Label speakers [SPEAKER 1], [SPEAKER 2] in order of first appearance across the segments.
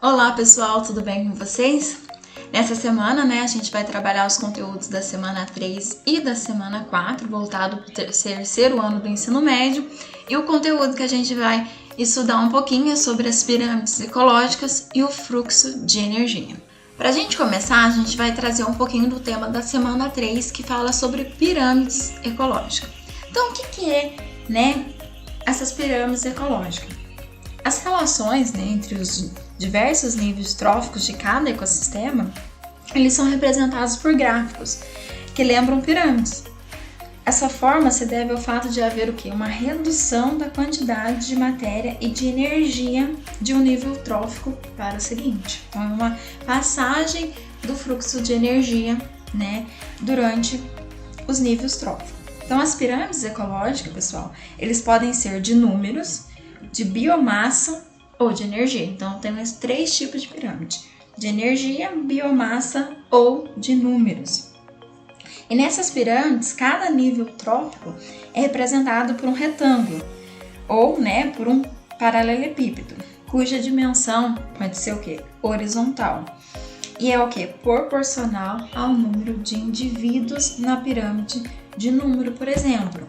[SPEAKER 1] Olá pessoal, tudo bem com vocês? Nessa semana, a gente vai trabalhar os conteúdos da semana 3 e da semana 4, voltado para o terceiro ano do ensino médio. E o conteúdo que a gente vai estudar um pouquinho é sobre as pirâmides ecológicas e o fluxo de energia. Para a gente começar, a gente vai trazer um pouquinho do tema da semana 3, que fala sobre pirâmides ecológicas. Então, o que é, essas pirâmides ecológicas? As relações, entre os diversos níveis tróficos de cada ecossistema, eles são representados por gráficos que lembram pirâmides. Essa forma se deve ao fato de haver o quê? Uma redução da quantidade de matéria e de energia de um nível trófico para o seguinte. Então, é uma passagem do fluxo de energia, durante os níveis tróficos. Então, as pirâmides ecológicas, pessoal, eles podem ser de números, de biomassa ou de energia. Então, temos 3 tipos de pirâmide: de energia, biomassa ou de números. E nessas pirâmides, cada nível trófico é representado por um retângulo ou, por um paralelepípedo, cuja dimensão pode ser o quê? Horizontal. E é o quê? Proporcional ao número de indivíduos na pirâmide de número, por exemplo.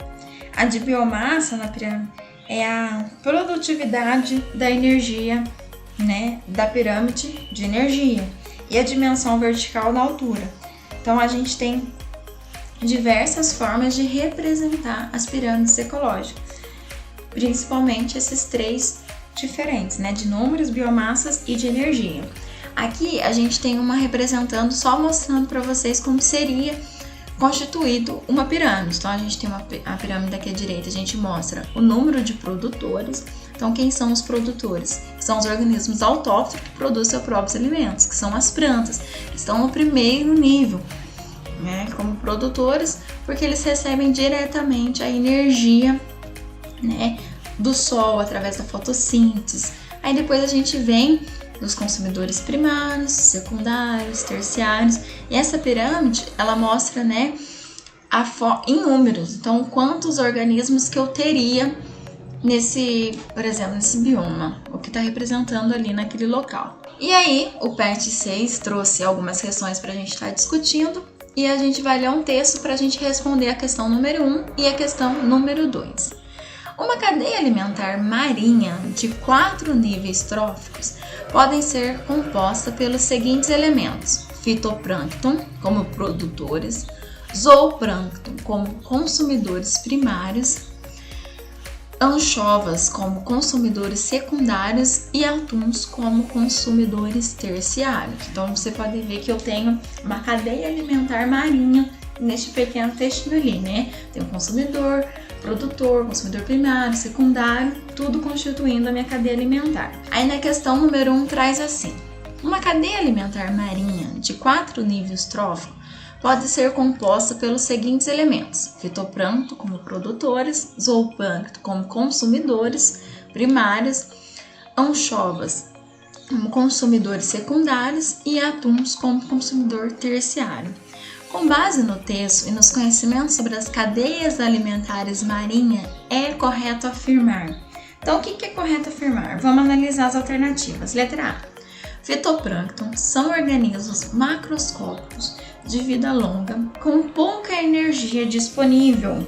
[SPEAKER 1] A de biomassa na pirâmide é a produtividade da energia, da pirâmide de energia, e a dimensão vertical na altura. Então, a gente tem diversas formas de representar as pirâmides ecológicas, principalmente esses 3 diferentes, de números, biomassas e de energia. Aqui a gente tem uma representando, só mostrando para vocês como seria constituído uma pirâmide. Então, a gente tem a pirâmide aqui à direita, a gente mostra o número de produtores. Então, quem são os produtores? São os organismos autóctonos que produzem seus próprios alimentos, que são as plantas, que estão no primeiro nível, como produtores, porque eles recebem diretamente a energia, do sol através da fotossíntese. Aí depois a gente vem dos consumidores primários, secundários, terciários, e essa pirâmide ela mostra, em números. Então, quantos organismos que eu teria por exemplo, nesse bioma, o que está representando ali naquele local. E aí, o PET 6 trouxe algumas questões para a gente estar discutindo, e a gente vai ler um texto para a gente responder a questão número 1 e a questão número 2. Uma cadeia alimentar marinha de 4 níveis tróficos podem ser composta pelos seguintes elementos: fitoplâncton, como produtores, zooplâncton, como consumidores primários, anchovas, como consumidores secundários, e atuns, como consumidores terciários. Então, você pode ver que eu tenho uma cadeia alimentar marinha neste pequeno textinho ali, Tem o consumidor, produtor, consumidor primário, secundário, tudo constituindo a minha cadeia alimentar. Aí na questão número 1 traz assim: uma cadeia alimentar marinha de 4 níveis tróficos pode ser composta pelos seguintes elementos: fitoplâncton como produtores, zooplâncton como consumidores primários, anchovas como consumidores secundários e atuns como consumidor terciário. Com base no texto e nos conhecimentos sobre as cadeias alimentares marinhas, é correto afirmar. Então, o que é correto afirmar? Vamos analisar as alternativas. Letra A: fitoplâncton são organismos macroscópicos de vida longa com pouca energia disponível.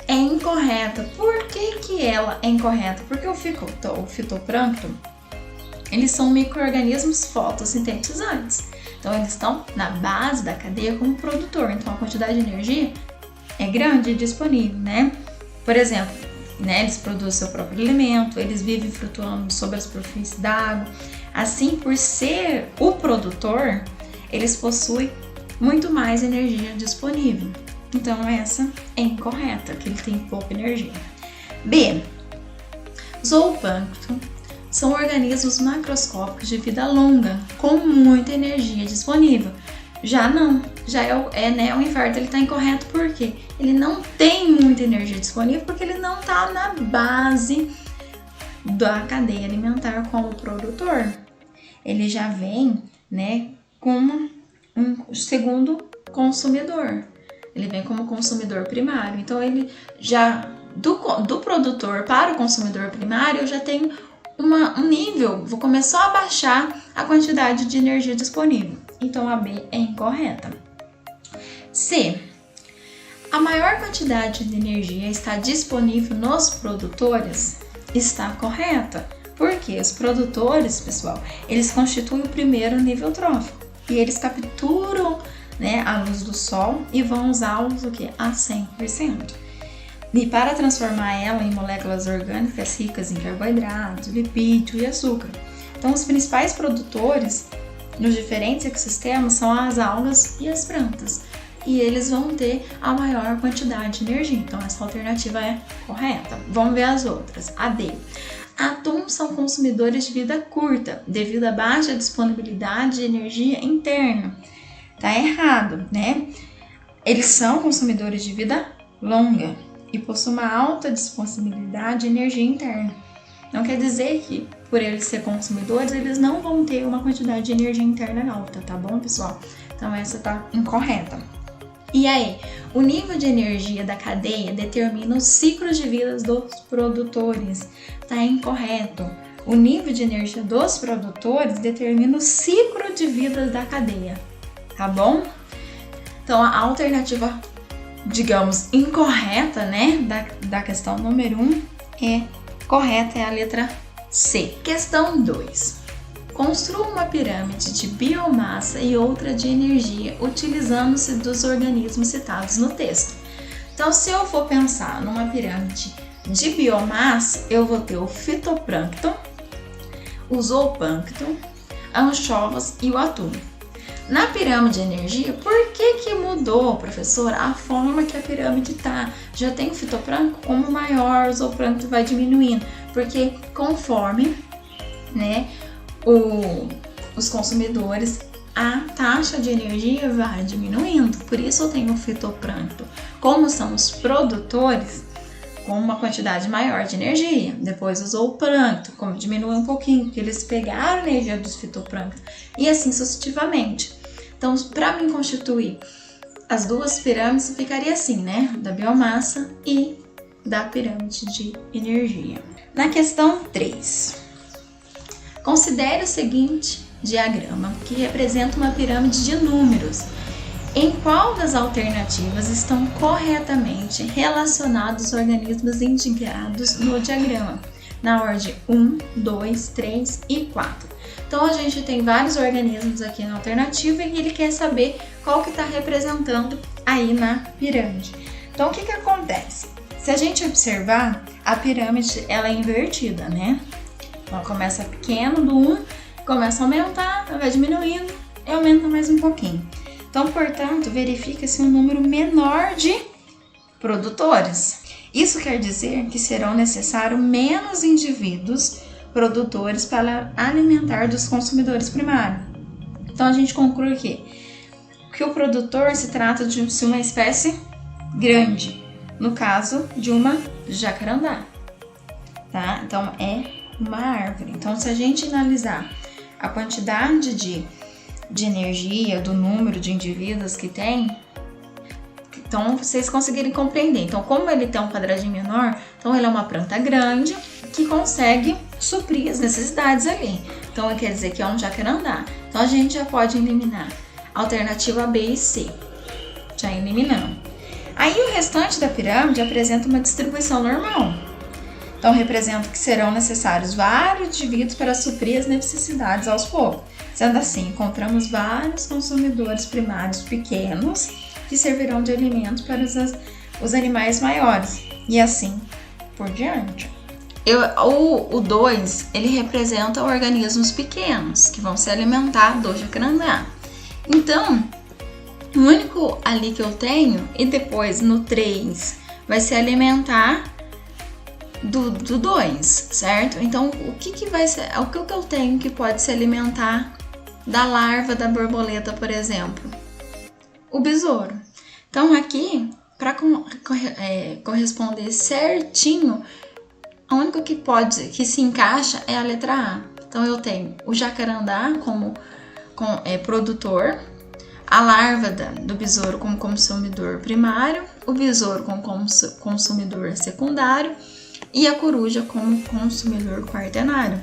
[SPEAKER 1] É incorreta. Por que ela é incorreta? Porque o fitoplâncton, eles são micro-organismos fotossintetizantes. Então, eles estão na base da cadeia como produtor. Então, a quantidade de energia é grande e disponível, Por exemplo, eles produzem seu próprio alimento, eles vivem flutuando sobre a superfície da água. Assim, por ser o produtor, eles possuem muito mais energia disponível. Então, essa é incorreta, que ele tem pouca energia. B: zooplâncton são organismos macroscópicos de vida longa, com muita energia disponível. Já não, o inverso, ele está incorreto porque ele não tem muita energia disponível, porque ele não está na base da cadeia alimentar como produtor. Ele já vem, como um segundo consumidor. Ele vem como consumidor primário. Então, ele já do produtor para o consumidor primário, eu já tenho um nível, vou começar a baixar a quantidade de energia disponível. Então a B é incorreta. C. A maior quantidade de energia está disponível nos produtores? Está correta. Porque os produtores, pessoal, eles constituem o primeiro nível trófico. E eles capturam, né, a luz do sol e vão usá-los o quê? A 100%. E para transformar ela em moléculas orgânicas ricas em carboidratos, lipídio e açúcar. Então, os principais produtores nos diferentes ecossistemas são as algas e as plantas. E eles vão ter a maior quantidade de energia. Então, essa alternativa é correta. Vamos ver as outras. A D. Atuns são consumidores de vida curta, devido à baixa disponibilidade de energia interna. Tá errado, né? Eles são consumidores de vida longa e possuem uma alta disponibilidade de energia interna. Não quer dizer que, por eles serem consumidores, eles não vão ter uma quantidade de energia interna alta, tá bom, pessoal? Então, essa tá incorreta. E aí, o nível de energia da cadeia determina os ciclos de vida dos produtores. Tá incorreto. O nível de energia dos produtores determina o ciclo de vida da cadeia. Tá bom? Então, a alternativa, digamos, incorreta, né, da questão número 1 é correta, é a letra C. Questão 2. Construa uma pirâmide de biomassa e outra de energia, utilizando-se dos organismos citados no texto. Então, se eu for pensar numa pirâmide de biomassa, eu vou ter o fitoplâncton, o zooplâncton, anchovas e o atum. Na pirâmide de energia, por que mudou, professor, a forma que a pirâmide está? Já tem o fitoplâncton como maior, o zooplâncton vai diminuindo, porque conforme, né, os consumidores, a taxa de energia vai diminuindo. Por isso eu tenho o fitoplâncton. Como são os produtores, com uma quantidade maior de energia. Depois o zooplâncton, como diminui um pouquinho, porque eles pegaram a energia dos fitoplâncton. E assim sucessivamente. Então, para mim constituir as duas pirâmides, ficaria assim, né? Da biomassa e da pirâmide de energia. Na questão 3. Considere o seguinte diagrama, que representa uma pirâmide de números. Em qual das alternativas estão corretamente relacionados os organismos indicados no diagrama? Na ordem 1, 2, 3 e 4. Então, a gente tem vários organismos aqui na alternativa e ele quer saber qual que está representando aí na pirâmide. Então, o que acontece? Se a gente observar, a pirâmide ela é invertida, né? Ela começa pequeno, do 1, começa a aumentar, vai diminuindo e aumenta mais um pouquinho. Então, portanto, verifica-se um número menor de produtores. Isso quer dizer que serão necessários menos indivíduos produtores para alimentar dos consumidores primários. Então, a gente conclui que o produtor se trata de uma espécie grande, no caso de uma jacarandá, tá? Então, é uma árvore. Então, se a gente analisar a quantidade de energia, do número de indivíduos que tem, então vocês conseguirem compreender. Então, como ele tem um quadradinho menor, então ele é uma planta grande que consegue suprir as necessidades ali. Então, quer dizer que é um jacarandá. Então, a gente já pode eliminar a alternativa B e C. Já eliminamos. Aí, o restante da pirâmide apresenta uma distribuição normal. Então, representa que serão necessários vários indivíduos para suprir as necessidades aos poucos. Sendo assim, encontramos vários consumidores primários pequenos que servirão de alimento para os animais maiores. E assim por diante. O 2, ele representa organismos pequenos que vão se alimentar do jacarandá. Então, o único ali que eu tenho, e depois no 3, vai se alimentar do 2, certo? Então, o que vai ser, o que eu tenho que pode se alimentar da larva da borboleta, por exemplo? O besouro. Então, aqui, para corresponder certinho, a única que se encaixa é a letra A. Então, eu tenho o jacarandá como produtor, a larva do besouro como consumidor primário, o besouro como consumidor secundário e a coruja como consumidor quaternário.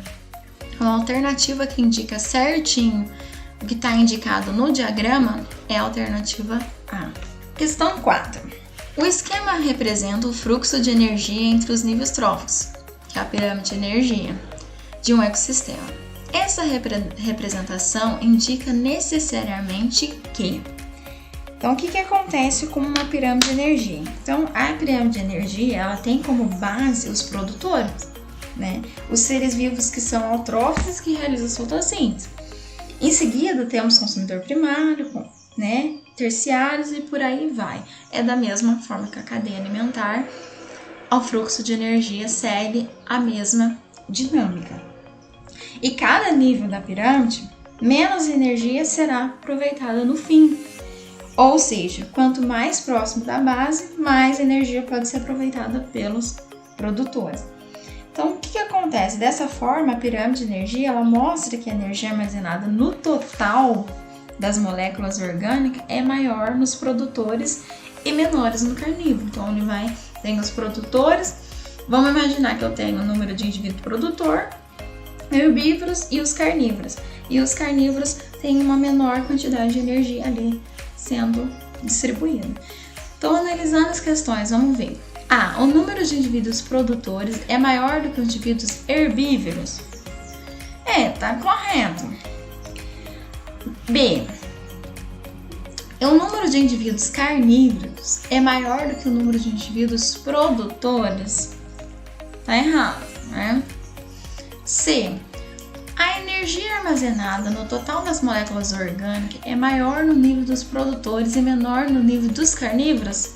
[SPEAKER 1] Então, a alternativa que indica certinho o que está indicado no diagrama é a alternativa A. Questão 4. O esquema representa o fluxo de energia entre os níveis tróficos, que é a pirâmide de energia, de um ecossistema. Essa representação indica necessariamente que... Então, o que acontece com uma pirâmide de energia? Então, a pirâmide de energia, ela tem como base os produtores, né? Os seres vivos que são autróficos que realizam a fotossíntese. Em seguida, temos consumidor primário, né? Terciários e por aí vai. É da mesma forma que a cadeia alimentar, o fluxo de energia segue a mesma dinâmica. E cada nível da pirâmide, menos energia será aproveitada no fim. Ou seja, quanto mais próximo da base, mais energia pode ser aproveitada pelos produtores. Então, o que acontece? Dessa forma, a pirâmide de energia ela mostra que a energia armazenada no total das moléculas orgânicas é maior nos produtores e menores no carnívoro. Então, tem os produtores. Vamos imaginar que eu tenho o número de indivíduo produtor, herbívoros e os carnívoros. E os carnívoros têm uma menor quantidade de energia ali sendo distribuída. Então, analisando as questões, vamos ver. A. O número de indivíduos produtores é maior do que os indivíduos herbívoros? Tá correto. B. O número de indivíduos carnívoros é maior do que o número de indivíduos produtores? Tá errado, né? C. A energia armazenada no total das moléculas orgânicas é maior no nível dos produtores e menor no nível dos carnívoros?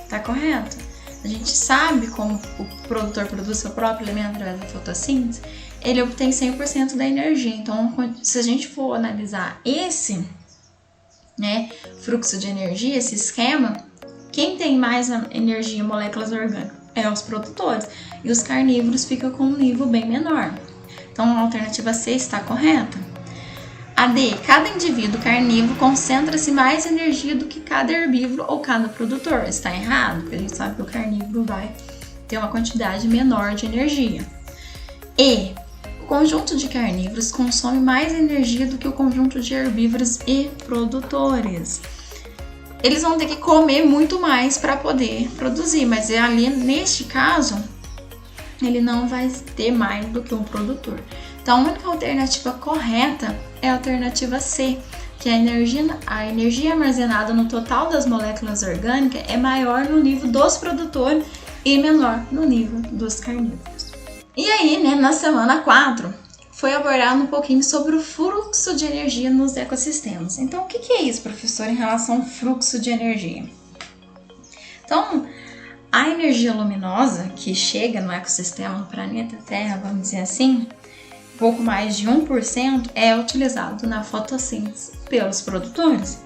[SPEAKER 1] Tá correto. A gente sabe como o produtor produz seu próprio alimento através da fotossíntese, ele obtém 100% da energia. Então, se a gente for analisar esse, né, fluxo de energia, esse esquema, quem tem mais energia em moléculas orgânicas é os produtores, e os carnívoros ficam com um nível bem menor. Então, a alternativa C está correta. A D. Cada indivíduo carnívoro concentra-se mais energia do que cada herbívoro ou cada produtor. Está errado, porque a gente sabe que o carnívoro vai ter uma quantidade menor de energia. E. O conjunto de carnívoros consome mais energia do que o conjunto de herbívoros e produtores. Eles vão ter que comer muito mais para poder produzir, mas ali, neste caso, ele não vai ter mais do que um produtor. Então, a única alternativa correta é a alternativa C, que a energia armazenada no total das moléculas orgânicas é maior no nível dos produtores e menor no nível dos carnívoros. E aí, né, na semana 4, foi abordado um pouquinho sobre o fluxo de energia nos ecossistemas. Então, o que é isso, professor, em relação ao fluxo de energia? Então, a energia luminosa que chega no ecossistema, no planeta Terra, vamos dizer assim, pouco mais de 1% é utilizado na fotossíntese pelos produtores,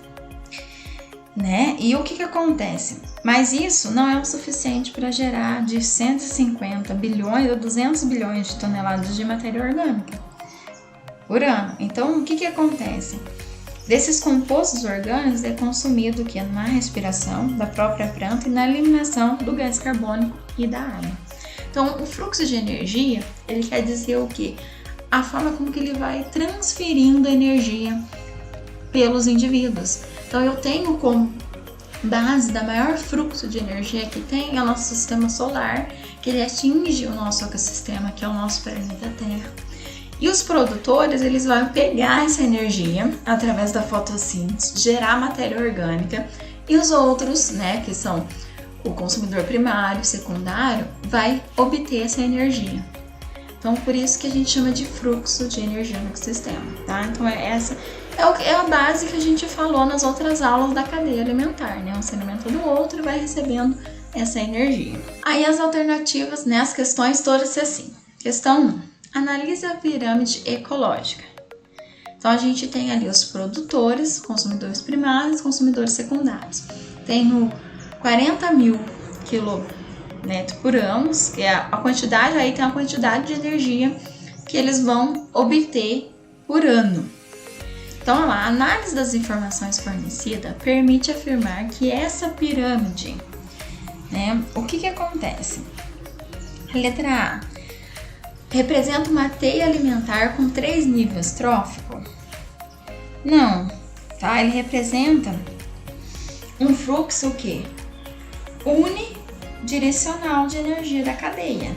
[SPEAKER 1] né? E o que acontece? Mas isso não é o suficiente para gerar de 150 bilhões ou 200 bilhões de toneladas de matéria orgânica por ano. Então, o que acontece? Desses compostos orgânicos é consumido que na respiração da própria planta e na eliminação do gás carbônico e da água. Então, o fluxo de energia, ele quer dizer o quê? A forma como que ele vai transferindo a energia pelos indivíduos. Então, eu tenho como base da maior fluxo de energia que tem é o nosso sistema solar, que ele atinge o nosso ecossistema, que é o nosso planeta Terra. E os produtores, eles vão pegar essa energia através da fotossíntese, gerar matéria orgânica, e os outros, né, que são o consumidor primário, secundário, vai obter essa energia. Então, por isso que a gente chama de fluxo de energia no ecossistema, tá? Então, essa é a base que a gente falou nas outras aulas da cadeia alimentar, né? Um se alimenta do outro e vai recebendo essa energia. Aí, as alternativas, né? As questões todas assim. Questão 1. Analise a pirâmide ecológica. Então, a gente tem ali os produtores, consumidores primários, consumidores secundários. Tenho 40 mil quilômetros por ano, que é a quantidade, aí tem a quantidade de energia que eles vão obter por ano. Então, a análise das informações fornecidas permite afirmar que essa pirâmide, né, o que acontece? Letra A. Representa uma teia alimentar com 3 níveis tróficos? Não, tá? Ele representa um fluxo o quê? Unidirecional de energia da cadeia.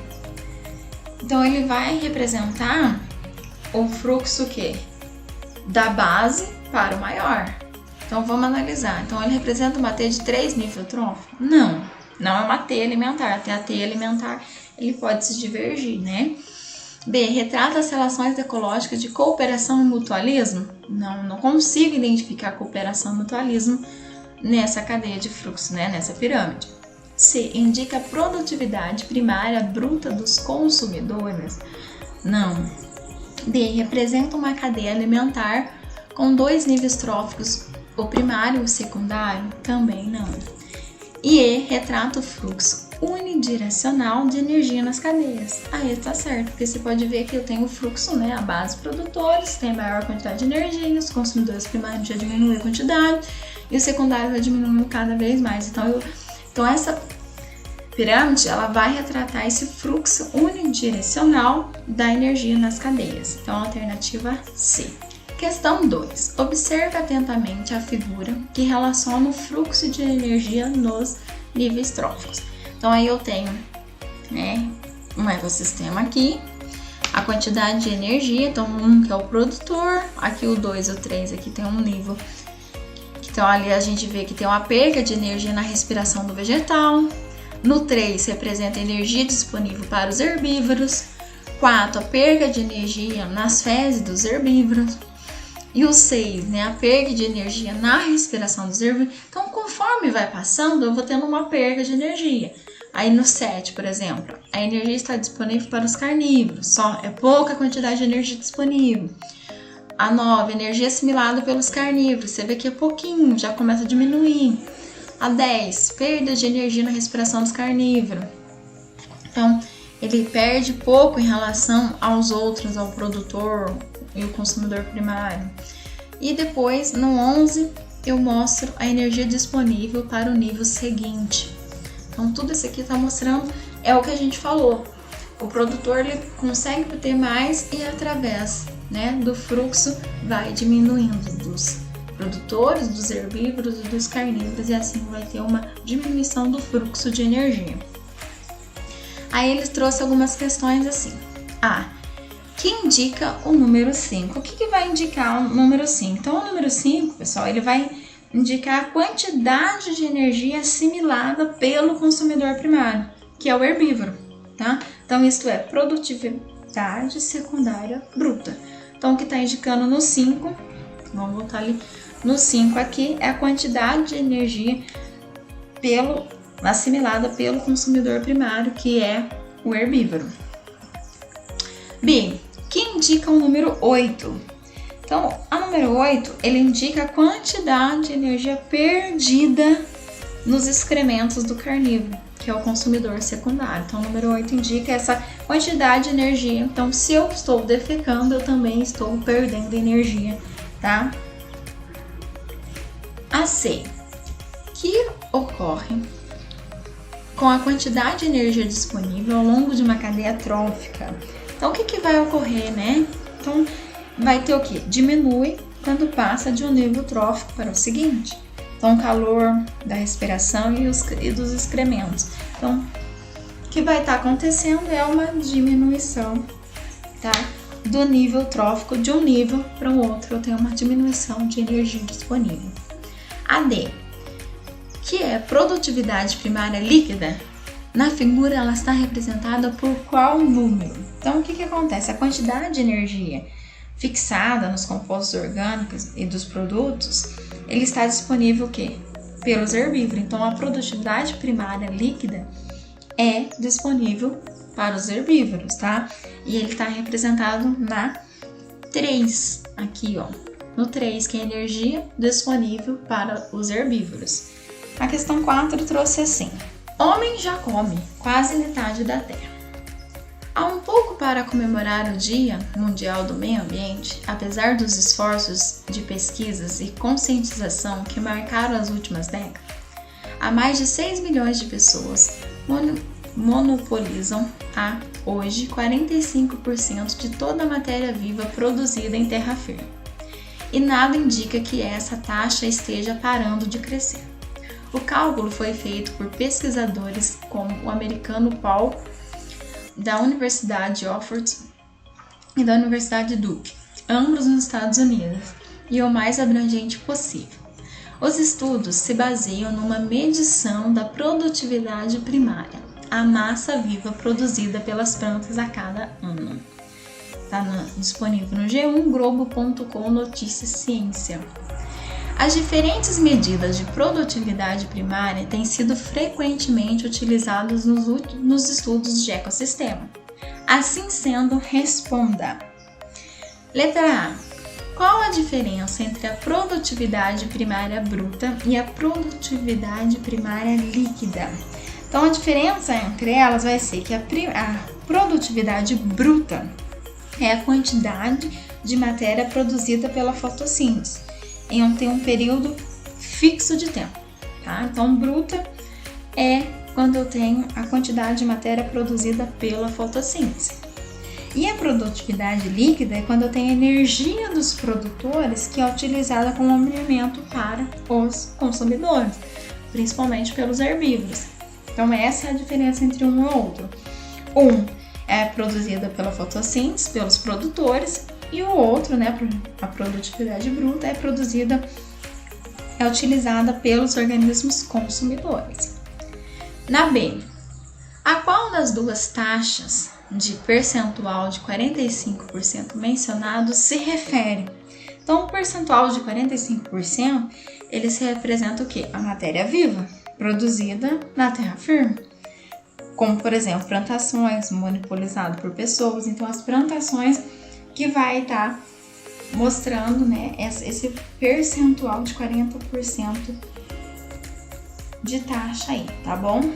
[SPEAKER 1] Então ele vai representar o fluxo o quê? Da base para o maior. Então vamos analisar. Então ele representa uma teia de 3 níveis tróficos? Não, não é uma teia alimentar. Até a teia alimentar ele pode se divergir, né? B. Retrata as relações ecológicas de cooperação e mutualismo? Não consigo identificar cooperação e mutualismo nessa cadeia de fluxo, né? Nessa pirâmide. C. Indica a produtividade primária bruta dos consumidores? Não. D. Representa uma cadeia alimentar com 2 níveis tróficos, o primário e o secundário? Também não. E E. Retrata o fluxo unidirecional de energia nas cadeias. Aí tá certo, porque você pode ver que eu tenho o fluxo, né? A base produtores tem maior quantidade de energia, os consumidores primários já diminuem a quantidade e o secundário vai diminuindo cada vez mais. Então essa pirâmide ela vai retratar esse fluxo unidirecional da energia nas cadeias. Então alternativa C. Questão 2. Observe atentamente a figura que relaciona o fluxo de energia nos níveis tróficos. Então aí eu tenho, né, um ecossistema aqui, a quantidade de energia, então 1 que é o produtor, aqui o 2 e o 3 aqui tem um nível. Então ali a gente vê que tem uma perda de energia na respiração do vegetal. No 3 representa a energia disponível para os herbívoros. 4, a perda de energia nas fezes dos herbívoros. E o 6, né, a perda de energia na respiração dos herbívoros. Então conforme vai passando eu vou tendo uma perda de energia. Aí no 7, por exemplo, a energia está disponível para os carnívoros, só é pouca quantidade de energia disponível. A 9, energia assimilada pelos carnívoros, você vê que é pouquinho, já começa a diminuir. A 10, perda de energia na respiração dos carnívoros. Então, ele perde pouco em relação aos outros, ao produtor e o consumidor primário. E depois, no 11, eu mostro a energia disponível para o nível seguinte. Então, tudo isso aqui está mostrando, é o que a gente falou. O produtor ele consegue ter mais e através, né, do fluxo vai diminuindo dos produtores, dos herbívoros e dos carnívoros e assim vai ter uma diminuição do fluxo de energia. Aí eles trouxeram algumas questões assim. A. Que indica o número 5? O que vai indicar o número 5? Então, o número 5, pessoal, ele vai indicar a quantidade de energia assimilada pelo consumidor primário, que é o herbívoro, tá? Então, isto é produtividade secundária bruta. Então, o que está indicando no 5, vamos voltar ali, no 5 aqui, é a quantidade de energia assimilada pelo consumidor primário, que é o herbívoro. B, que indica o número 8? Então, a número 8, ele indica a quantidade de energia perdida nos excrementos do carnívoro, que é o consumidor secundário. Então, o número 8 indica essa quantidade de energia. Então, se eu estou defecando, eu também estou perdendo energia, tá? A C, que ocorre com a quantidade de energia disponível ao longo de uma cadeia trófica. Então, o que vai ocorrer, né? Então, vai ter o que? Diminui quando passa de um nível trófico para o seguinte. Então, o calor da respiração e dos excrementos. Então, o que vai estar acontecendo é uma diminuição, tá? Do nível trófico de um nível para o outro. Eu tenho uma diminuição de energia disponível. A D, que é produtividade primária líquida. Na figura, ela está representada por qual número? Então, o que acontece? A quantidade de energia fixada nos compostos orgânicos e dos produtos, ele está disponível o quê? Pelos herbívoros. Então, a produtividade primária líquida é disponível para os herbívoros, tá? E ele está representado na 3, aqui, ó. No 3, que é a energia disponível para os herbívoros. A questão 4 trouxe assim. Homem já come quase metade da terra. Há um pouco para comemorar o Dia Mundial do Meio Ambiente, apesar dos esforços de pesquisas e conscientização que marcaram as últimas décadas, há mais de 6 milhões de pessoas monopolizam hoje 45% de toda a matéria viva produzida em terra firme. E nada indica que essa taxa esteja parando de crescer. O cálculo foi feito por pesquisadores como o americano Paul, da Universidade de Oxford e da Universidade Duke, ambos nos Estados Unidos, e o mais abrangente possível. Os estudos se baseiam numa medição da produtividade primária, a massa viva produzida pelas plantas a cada ano. Está disponível no G1, Globo.com, Notícias Ciência. As diferentes medidas de produtividade primária têm sido frequentemente utilizadas nos estudos de ecossistema. Assim sendo, responda. Letra A. Qual a diferença entre a produtividade primária bruta e a produtividade primária líquida? Então, a diferença entre elas vai ser que a produtividade bruta é a quantidade de matéria produzida pela fotossíntese em um período fixo de tempo, tá? Então, bruta é quando eu tenho a quantidade de matéria produzida pela fotossíntese. E a produtividade líquida é quando eu tenho a energia dos produtores que é utilizada como alimento para os consumidores, principalmente pelos herbívoros. Então, essa é a diferença entre um e outro. Um é produzida pela fotossíntese, pelos produtores, e o outro, né, a produtividade bruta, é utilizada pelos organismos consumidores. Na B, a qual das duas taxas de percentual de 45% mencionados se refere? Então, o percentual de 45%, ele se representa o quê? A matéria viva, produzida na terra firme. Como, por exemplo, plantações monopolizadas por pessoas. Então, as plantações que vai estar mostrando, né, esse percentual de 40% de taxa aí, tá bom?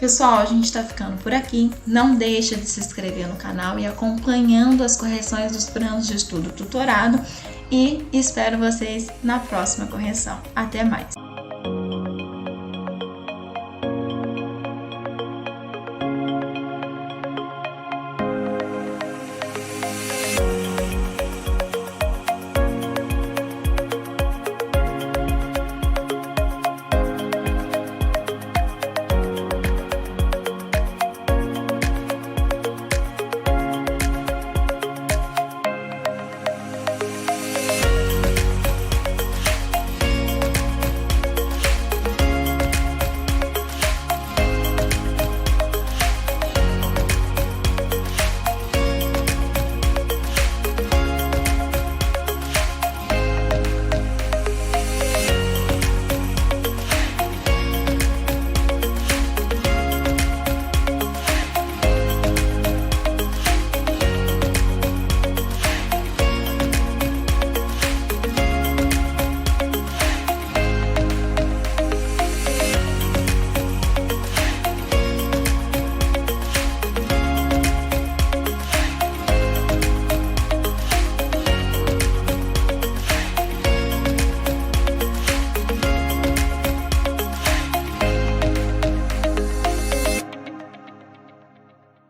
[SPEAKER 1] Pessoal, a gente tá ficando por aqui. Não deixa de se inscrever no canal e acompanhando as correções dos planos de estudo tutorado. E espero vocês na próxima correção. Até mais!